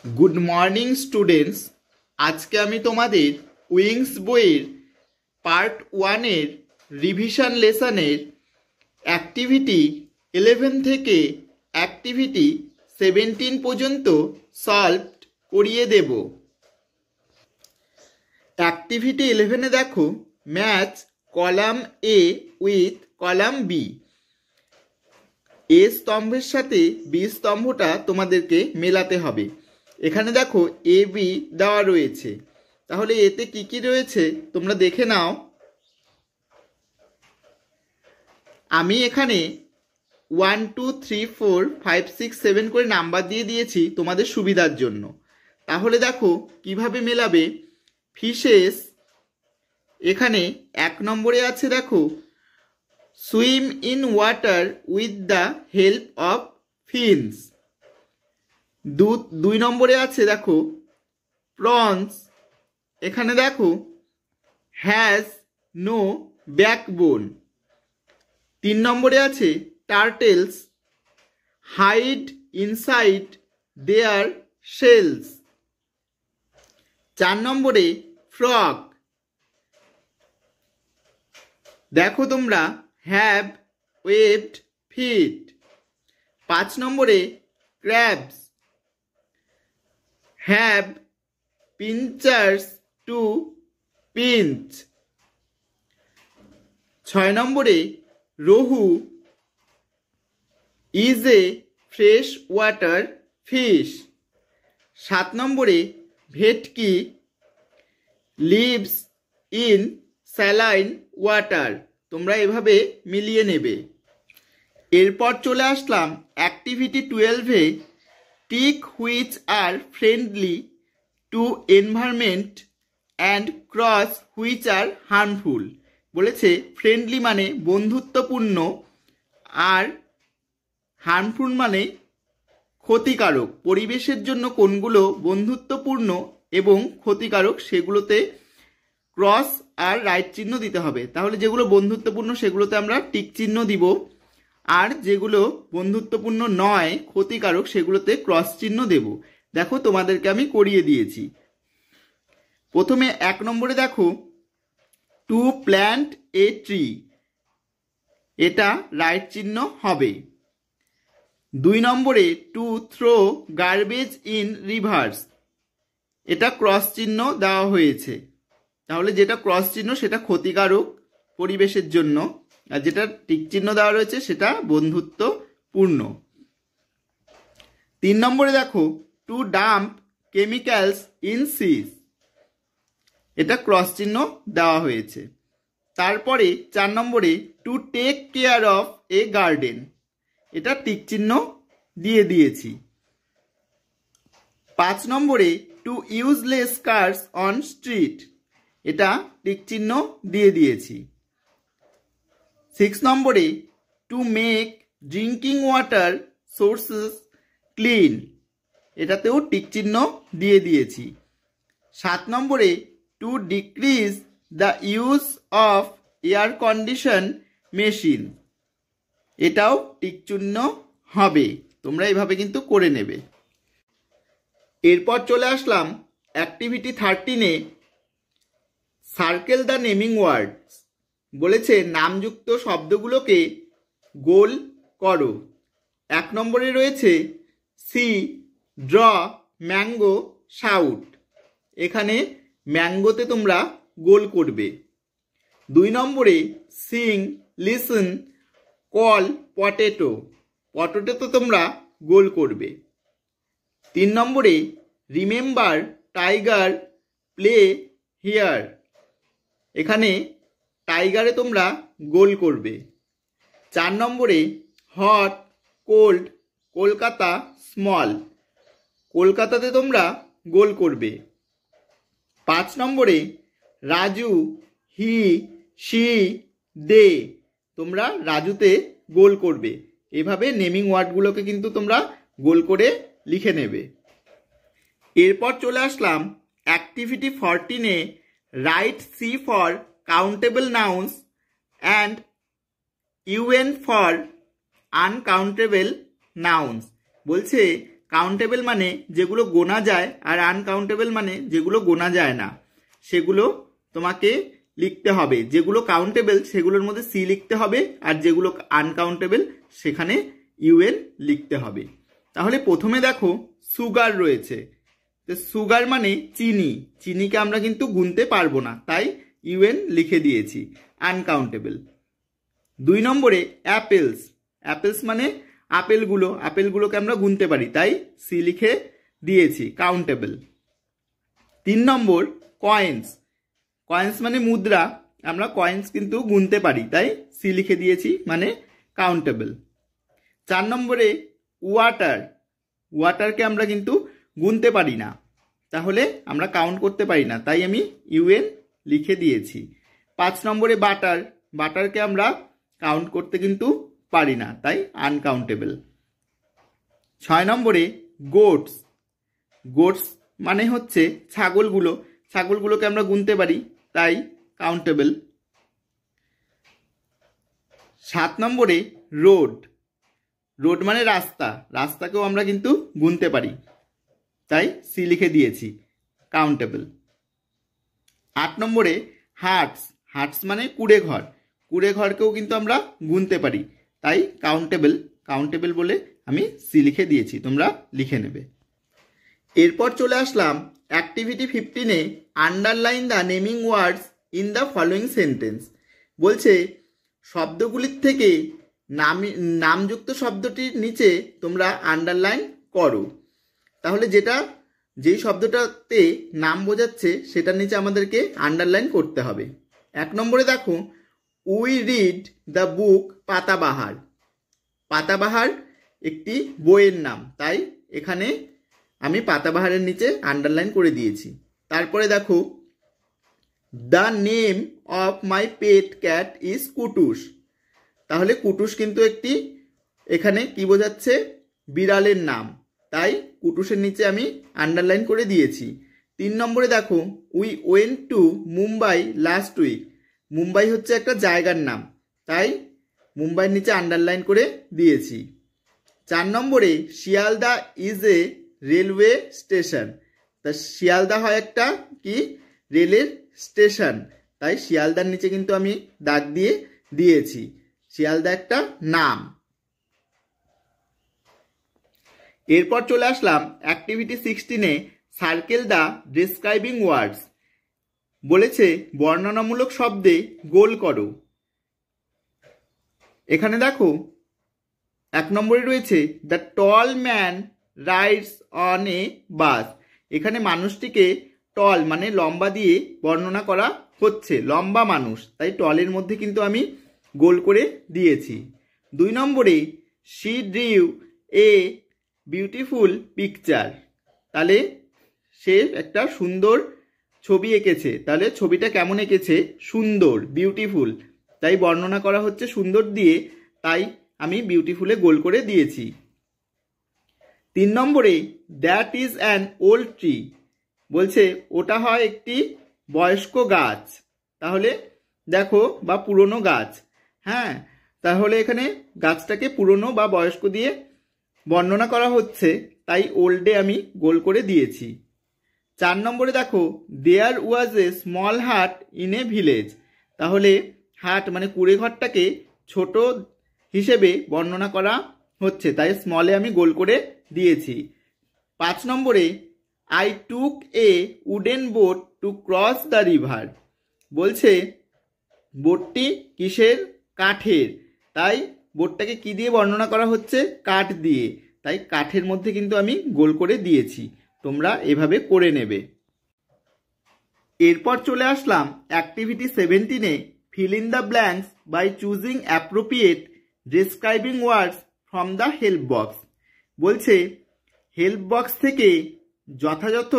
Good morning students. आज के आमी तोमादेर उइंग्स बोइर पार्ट 1 रिविजन लेसनेर एक्टिविटी 11 थेके एक्टिविटी 17 पर्यन्त सल्व करिए देब। एक्टिविटी 11 ए देखो मैच कलम ए उइथ कलम बी। ए स्तम्भेर साथे बी स्तम्भटा तोमादेरके मेलाते हबे। एखाने देखो ए बी देওয়া রয়েছে, তাহলে এতে কি কি রয়েছে তোমরা দেখে নাও। আমি এখানে 1 2 3 4 5 6 7 করে নাম্বার দিয়ে দিয়েছি তোমাদের সুবিধার জন্য। তাহলে দেখো কিভাবে মেলাবে। ফিশেস এখানে 1 নম্বরে আছে দেখো swim in water with the help of fins. 2 নম্বরে আছে দেখো প্রনস, এখানে দেখো হ্যাজ নো ব্যাকবোন। 3 নম্বরে আছে টার্টেলস হাইড ইনসাইড দেয়ার শেলস। 4 নম্বরে ফ্রগ দেখো তোমরা হ্যাভ ওয়েভড ফিট। 5 নম্বরে crabs have pinchers to pinch। 6 নম্বরে rohu is a fresh water fish। 7 নম্বরে ভেটকি lives in saline water। তোমরা এভাবে মিলিয়ে নেবে। এরপর চলে আসলাম অ্যাক্টিভিটি 12 এ tick which are friendly to environment and cross which are harmful. বলেছে ফ্রেন্ডলি মানে বন্ধুত্বপূর্ণ আর হার্মফুল মানে ক্ষতিকারক। পরিবেশের জন্য কোনগুলো বন্ধুত্বপূর্ণ এবং ক্ষতিকারক সেগুলোতে ক্রস আর রাইট চিহ্ন দিতে হবে। তাহলে যেগুলো বন্ধুত্বপূর্ণ সেগুলোতে আমরা টিক চিহ্ন দিব, আর যেগুলো বন্ধুত্বপূর্ণ নয় ক্ষতিকারক সেগুলোতে ক্রস চিহ্ন দেব। দেখো তোমাদেরকে আমি করিয়ে দিয়েছি। প্রথমে 1 নম্বরে দেখো টু প্ল্যান্ট এ ট্রি, এটা রাইট চিহ্ন হবে। 2 নম্বরে to throw garbage in rivers, এটা ক্রস চিহ্ন দেওয়া হয়েছে। তাহলে যেটা ক্রস চিহ্ন সেটা ক্ষতিকারক পরিবেশের জন্য, আর যেটা টিক চিহ্ন দেওয়া রয়েছে সেটা বন্ধুত্বপূর্ণ। 3 নম্বরে দেখো to dump chemicals in seas, এটা ক্রস চিহ্ন দেওয়া হয়েছে। তারপরে 4 নম্বরে to take care of a garden, এটা টিক চিহ্ন দিয়ে দিয়েছি। 5 নম্বরে to useless cars on street, এটা টিক চিহ্ন দিয়ে দিয়েছি। 6 নম্বরে to make drinking water sources clean, এটাতেও টিক চিহ্ন দিয়ে দিয়েছি। 7 নম্বরে to decrease the use of air condition machine, এটাও টিক চিহ্ন হবে। তোমরা এইভাবে কিন্তু করে নেবে। এরপর চলে আসলাম অ্যাক্টিভিটি 13 সার্কেল দ্য নেমিং ওয়ার্ডস। বলেছে নামযুক্ত শব্দগুলোকে গোল করো। 1 নম্বরে রয়েছে সি ড্র ম্যাঙ্গো শাউট, এখানে ম্যাঙ্গোতে তোমরা গোল করবে। 2 নম্বরে সিং লিসন কল পটেটো, পটেটোতে তোমরা গোল করবে। 3 নম্বরে রিমেম্বার টাইগার প্লে হিয়ার, এখানে টাইগারে তোমরা গোল করবে। 4 নম্বরে হট কোল্ড কলকাতা স্মল, কলকাতাতে তোমরা গোল করবে। 5 নম্বরে রাজু হি শি দে, তোমরা রাজুতে গোল করবে। এভাবে নেমিং ওয়ার্ডগুলোকে কিন্তু তোমরা গোল করে লিখে নেবে। এরপর চলে আসলাম activity 14 write C for countable nouns and UN for uncountable nouns. বলছে কাউন্টেবল মানে যেগুলো গোনা যায়, আর আনকাউন্টেবল মানে যেগুলো গোনা যায় না, সেগুলো তোমাকে লিখতে হবে। যেগুলো কাউন্টেবল সেগুলোর মধ্যে সি লিখতে হবে, আর যেগুলো আনকাউন্টেবল সেখানে ইউএন লিখতে হবে। তাহলে প্রথমে দেখো সুগার রয়েছে, তো সুগার মানে চিনি, চিনিকে আমরা কিন্তু গুনতে পারবো না, তাই ইউএন লিখে দিয়েছি, আনকাউন্টেবল। 2 নম্বরে অ্যাপেলস, অ্যাপেলস মানে আপেলগুলোকে আমরা গুনতে পারি, তাই সি লিখে দিয়েছি, কাউন্টেবল। 3 নম্বর কয়েন্স, কয়েন্স মানে মুদ্রা, আমরা কয়েন্স কিন্তু গুনতে পারি, তাই সি লিখে দিয়েছি, মানে কাউন্টেবল। 4 নম্বরে ওয়াটার, ওয়াটারকে আমরা কিন্তু গুনতে পারি না, তাহলে আমরা কাউন্ট করতে পারি না, তাই আমি ইউএন লিখে দিয়েছি। 5 নম্বরে বাটার, বাটারকে আমরা কাউন্ট করতে কিন্তু পারি না, তাই আনকাউন্টেবল। 6 নম্বরে গোটস, গোটস মানে হচ্ছে ছাগলগুলোকে আমরা গুনতে পারি, তাই কাউন্টেবল। 7 নম্বরে রোড, রোড মানে রাস্তাকেও আমরা কিন্তু গুনতে পারি, তাই সি লিখে দিয়েছি, কাউন্টেবল। 8 নম্বরে হার্টস, হার্টস মানে কুড়ে ঘরকেও কিন্তু আমরা গুনতে পারি, তাই কাউন্টেবল বলে আমি সি লিখে দিয়েছি, তোমরা লিখে নেবে। এরপর চলে আসলাম অ্যাক্টিভিটি 15-এ, underline the naming words in the following sentence. বলছে শব্দগুলির থেকে নামযুক্ত শব্দটির নিচে তোমরা আন্ডারলাইন করো। তাহলে যেই শব্দটাতে নাম বোঝাচ্ছে সেটার নিচে আমাদেরকে আন্ডারলাইন করতে হবে। 1 নম্বরে দেখো উই রিড দ্য বুক পাতাবাহার, পাতাবাহার একটি বইয়ের নাম, তাই এখানে আমি পাতাবাহারের নিচে আন্ডারলাইন করে দিয়েছি। তারপরে দেখো the name of my pet cat is Kutus, তাহলে কুটুস কিন্তু একটি এখানে কি বোঝাচ্ছে, বিড়ালের নাম, তাই কুটুসের নিচে আমি আন্ডারলাইন করে দিয়েছি। 3 নম্বরে দেখো we went to Mumbai last week, Mumbai হচ্ছে একটা জায়গার নাম, তাই মুম্বাইয়ের নিচে আন্ডারলাইন করে দিয়েছি। 4 নম্বরে Sealdah is a railway station, তা শিয়ালদা হয় একটা কি রেলের স্টেশন, তাই শিয়ালদার নিচে কিন্তু আমি দাগ দিয়ে দিয়েছি, শিয়ালদা একটা নাম। এরপর চলে আসলাম অ্যাক্টিভিটি 16-এ, সার্কেল দ্য ডিসক্রাইবিং ওয়ার্ডস। বলেছে বর্ণনামূলক শব্দে গোল করো। এখানে দেখো 1 নম্বরে রয়েছে the tall man rides on a bus, এখানে মানুষটিকে টল মানে লম্বা দিয়ে বর্ণনা করা হচ্ছে, লম্বা মানুষ, তাই টলের মধ্যে কিন্তু আমি গোল করে দিয়েছি। 2 নম্বরে she drew a beautiful picture, তাহলে সে একটা সুন্দর ছবি এঁকেছে, তাহলে ছবিটা কেমন এঁকেছে, সুন্দর, বিউটিফুল, তাই বর্ণনা করা হচ্ছে সুন্দর দিয়ে, তাই আমি বিউটিফুলে গোল করে দিয়েছি। 3 নম্বরে that is an old tree, বলছে ওটা হয় একটি বয়স্ক গাছ, তাহলে দেখো বা পুরনো গাছ, হ্যাঁ, তাহলে এখানে গাছটাকে পুরনো বা বয়স্ক দিয়ে বর্ণনা করা হচ্ছে, তাই ওল্ডে আমি গোল করে দিয়েছি। 4 নম্বরে দেখো দেয়ার ওয়াজ এ স্মল হাট ইন এ ভিলেজ, তাহলে হাট মানে কুড়ে ঘরটাকে ছোট হিসেবে বর্ণনা করা হচ্ছে, তাই স্মলে আমি গোল করে দিয়েছি। 5 নম্বরে I took a wooden boat to cross the river, বলছে বোটটি কিসের, কাঠের, তাই বোটটাকে কি দিয়ে বর্ণনা করা হচ্ছে, কাঠ দিয়ে, তাই কাঠের মধ্যে কিন্তু আমি গোল করে দিয়েছি, তোমরা এভাবে করে নেবে। এরপর চলে আসলাম অ্যাক্টিভিটি 17-এ, fill in the blanks by choosing appropriate describing words from the help box. বলছে হেল্প বক্স থেকে যথাযথ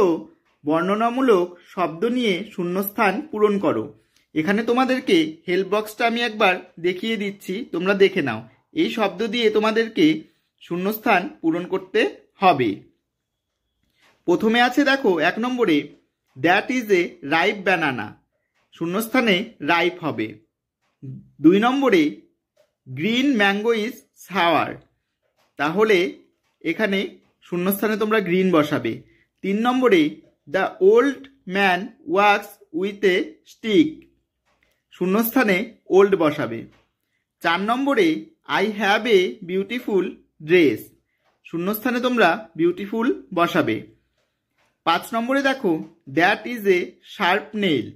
বর্ণনামূলক শব্দ নিয়ে শূন্যস্থান পূরণ করো। এখানে তোমাদেরকে হেল্প বক্সটা আমি একবার দেখিয়ে দিচ্ছি, তোমরা দেখে নাও, এই শব্দ দিয়ে তোমাদেরকে শূন্যস্থান পূরণ করতে হবে। প্রথমে আছে দেখো 1 নম্বরে that is a ripe banana, শূন্যস্থানে রাইপ হবে। 2 নম্বরে গ্রিন ম্যাঙ্গো ইজ সাওয়ার, তাহলে এখানে শূন্যস্থানে তোমরা গ্রিন বসাবে। 3 নম্বরে the old man walks with a stick, শূন্যস্থানে ওল্ড বসাবে। 4 নম্বরে I have a beautiful dress, শূন্যস্থানে তোমরা বিউটিফুল বসাবে। 5 নম্বরে দেখো that is a sharp nail,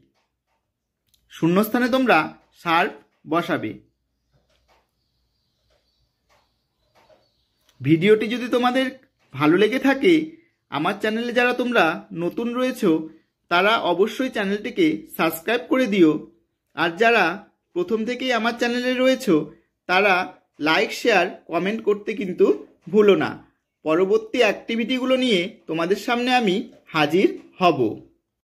শূন্যস্থানে তোমরা শার্প বসাবে। ভিডিওটি যদি তোমাদের ভালো লেগে থাকে, আমার চ্যানেলে যারা তোমরা নতুন রয়েছো তারা অবশ্যই চ্যানেলটিকে সাবস্ক্রাইব করে দিও, আর যারা প্রথম থেকেই আমার চ্যানেলে রয়েছো তারা লাইক শেয়ার কমেন্ট করতে কিন্তু ভুলো না। পরবর্তী অ্যাক্টিভিটিগুলো নিয়ে তোমাদের সামনে আমি হাজির হব।